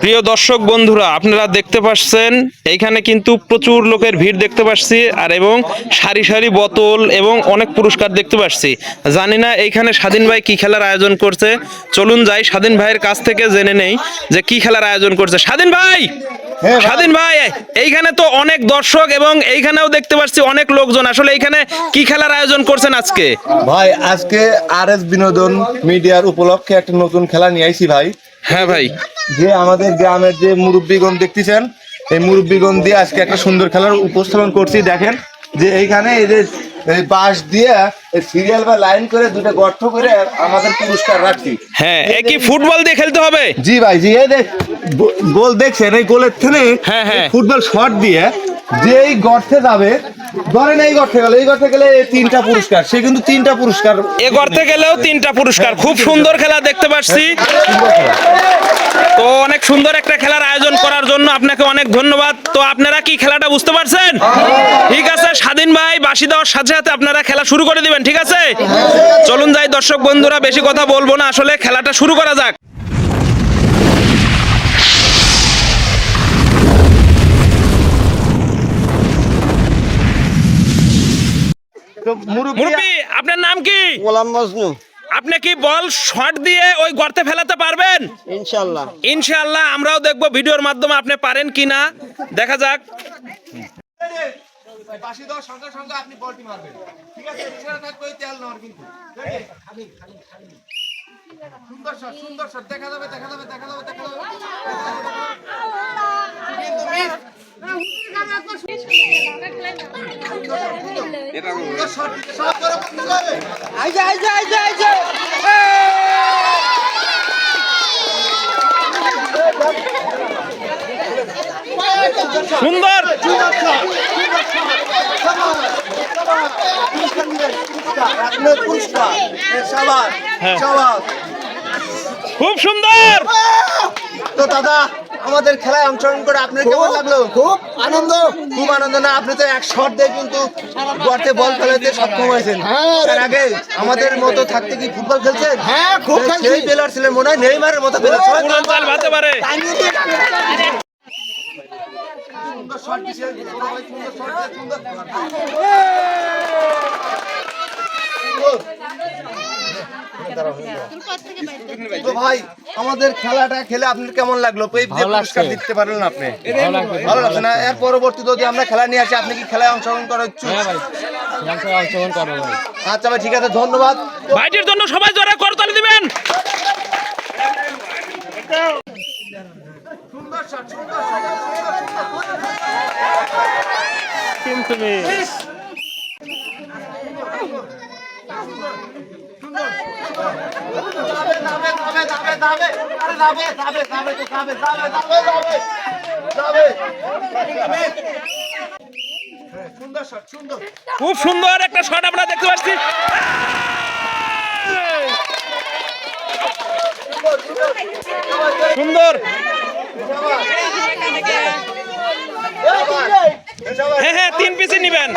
প্রিয় দর্শক বন্ধুরা, আপনারা দেখতে পাচ্ছেন এইখানে কিন্তু প্রচুর লোকের ভিড় দেখতে পাচ্ছি, আর এবং সারি সারি বোতল এবং অনেক পুরস্কার দেখতে পাচ্ছি। জানি না এইখানে স্বাধীন ভাই কি খেলার আয়োজন করছে। চলুন যাই স্বাধীন ভাইয়ের কাছ থেকে জেনে নেই যে কি খেলার আয়োজন করছে। স্বাধীন ভাই, স্বাধীন ভাই, এইখানে তো অনেক দর্শক এবং এইখানেও দেখতে পাচ্ছি অনেক লোকজন। আসলে এইখানে কি খেলার আয়োজন করছেন আজকে? ভাই আজকে আরএস বিনোদন মিডিয়ার উপলক্ষে একটা নতুন খেলা নিয়ে আইছি ভাই। হ্যাঁ ভাই, যে আমাদের গ্রামের যে মুরব্বীগণ দেখতেছেন, এই মুরব্বীগণ দিয়ে আজকে একটা সুন্দর খেলার উপস্থাপন করছি। দেখেন যে এইখানে এই যে বাঁশ দিয়ে সিরিয়াল বা লাইন করে দুটো গর্ত করে আমাদের পুরস্কার রাখছি। হ্যাঁ, এ কি ফুটবল দিয়ে খেলতে হবে? জি ভাই, জি। এই দেখ গোল দেখছেন, এই গোলের থেকে হ্যাঁ, হ্যাঁ। ফুটবল শট দিয়ে যেই গর্তে যাবে, ধরেন এই গর্তে গেলে, এই গর্তে গেলে তিনটা পুরস্কার, সে কিন্তু তিনটা পুরস্কার, এ গর্তে গেলেও তিনটা পুরস্কার। খুব সুন্দর খেলা দেখতে পাচ্ছি। তো অনেক সুন্দর একটা খেলার আয়োজন করার জন্য আপনাকে অনেক ধন্যবাদ। তো আপনারা কি খেলাটা বুঝতে পারছেন? ঠিক আছে, স্বাধীন ভাই বাঁশি দেওয়ার সাথে সাথে আপনারা খেলা শুরু করে দিবেন, ঠিক আছে? চলুন যাই দর্শক বন্ধুরা, বেশি কথা বলবো না, আসলে খেলাটা শুরু করা যাক। মুরব্বি, আপনার নাম কি? গোলাম মজনু। আপনি কি বল শট দিয়ে ওই গর্তে ফেলাতে পারবেন? ইনশাআল্লাহ। ইনশাআল্লাহ, আমরাও দেখবো ভিডিওর মাধ্যমে আপনি পারেন কিনা, দেখা যাক। বাঁশি দেওয়ার সঙ্গে সঙ্গে আপনি বলটি মারবেন, ঠিক আছে? ইশারা থাকবে, ওই তেল নেওয়ার কিন্তু। সুন্দর শট, সুন্দর শট, দেখা যাবে, দেখা যাবে, দেখা যাবে, দেখা যাবে। কিন্তু মিস। সুন্দর শট, শট করে করতে হবে। আইজা আইজা আইজা আইজা। সুন্দর, খুব সুন্দর। তো দাদা, আমাদের খেলায় অংশগ্রহণ করে আপনার কেমন লাগলো? খুব আনন্দ। খুব আনন্দ না? আপনি তো এক শট দিয়ে কিন্তু গর্তে বল ফেলাতে সক্ষম হয়েছেন। তার আগে আমাদের মতো থাকতে কি ফুটবল খেলছেন? হ্যাঁ, খুব খেলছি। সেই প্লেয়ার ছিলেন মনে হয়, নেইমারের মতো প্লেয়ার। উড়াল ভাতে পারে। সুন্দর শট দিছে, সুন্দর শট দিয়ে, সুন্দর। তো ভাই, আমাদের খেলাটা খেলে আপনার কেমন লাগলো? এই যে পুরস্কার দিতে পারলেন আপনি, ভালো লাগছে না? এর পরবর্তী যদি আমরা খেলা নিয়ে আসি, আপনি কি খেলায় অংশগ্রহণ করার ইচ্ছুক? আচ্ছা ভাই, ঠিক আছে, ধন্যবাদ। ভাইটির জন্য সবাই জোরে করতালি দিবেন। সুন্দর শট, সুন্দর শট, সুন্দর শট। কিন্তু মিস। খুব সুন্দর একটা শট আমরা দেখতে পাচ্ছি। সুন্দর। হ্যাঁ হ্যাঁ, 3 পিসে নিবেন।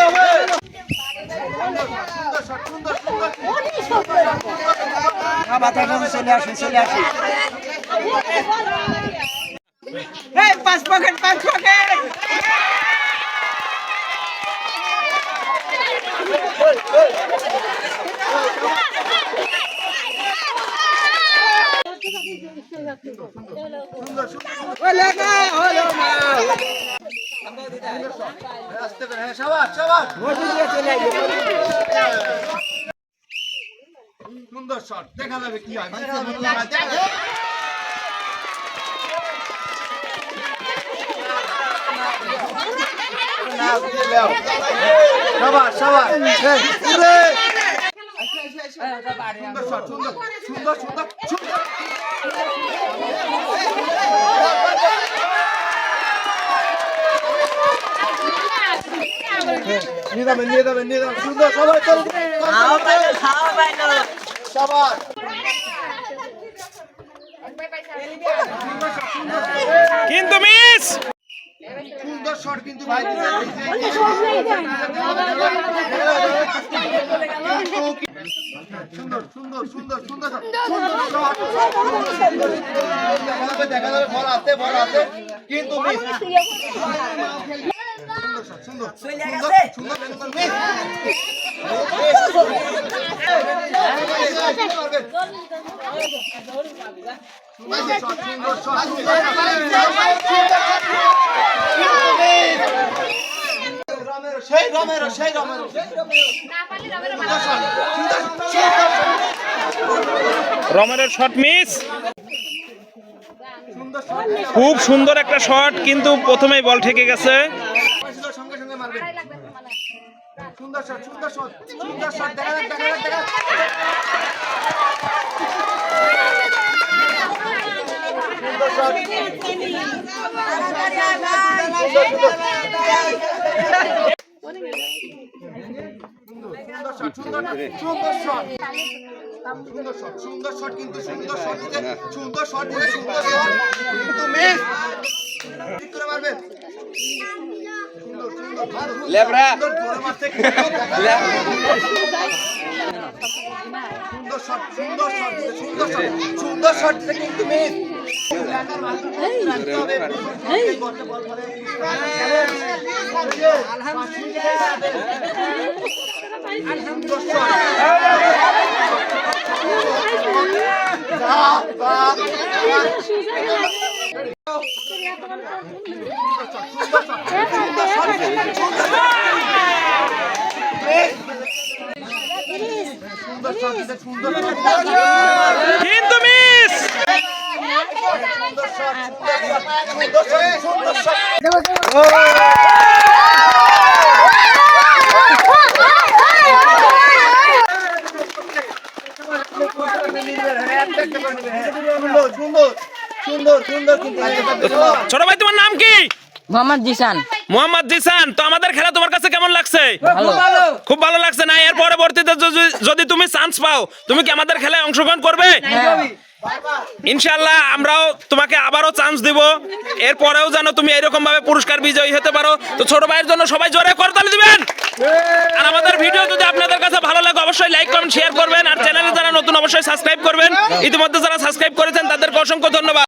চলে আসি, চলে আসি। পাঁচ পকেট, পাঁচ পকেট। সুন্দর শট, দেখা যাবে কি হয়। সবাস সবাস, সুন্দর শট, সুন্দর সুন্দর সুন্দর সুন্দর। নিয়ে যাবেন, নিয়ে যাবেন, নিয়ে যাবেন, সুন্দর। সবাই চলুন, সবাই। কিন্তু মিস। সুন্দর শট কিন্তু ভাই। সুন্দর সুন্দর সুন্দর সুন্দর দেখা যাবে বল আছে কিন্তু মিস সুন্দর সুন্দর সুন্দর সেই রমেরো রমের শট মিস। খুব সুন্দর একটা শট, কিন্তু প্রথমেই বল ঠেকে গেছে। সঙ্গে সঙ্গে মারবে সুন্দর শট সুন্দর শট সুন্দর শট দেখা সুন্দর শট কিন্তু সুন্দর শট কিন্তু মিস ঠিক করে মারবেন লেবরা জোরে মারতে সুন্দর শট কিন্তু মিস কিন্তু মিস। ছোট ভাই তোমার নাম কি? মোহাম্মদ জিসান। মোহাম্মদ জিসান, তো আমাদের খেলা তোমার কাছে কেমন লাগছে? খুব ভালো লাগছে না? এর পরবর্তীতে যদি তুমি চান্স পাও, তুমি কি আমাদের খেলায় অংশগ্রহণ করবে? ইনশাআল্লাহ আমরাও তোমাকে আবারও চান্স দিব, এরপরেও যেন তুমি এরকম ভাবে পুরস্কার বিজয়ী হতে পারো। তো ছোট ভাইয়ের জন্য সবাই জোরে করতালি দিবেন। আর আমাদের ভিডিও যদি আপনাদের কাছে ভালো লাগে অবশ্যই লাইক কমেন্ট শেয়ার করবেন, আর চ্যানেলে যারা নতুন অবশ্যই সাবস্ক্রাইব করবেন। ইতিমধ্যে যারা সাবস্ক্রাইব করেছেন তাদেরকে অসংখ্য ধন্যবাদ।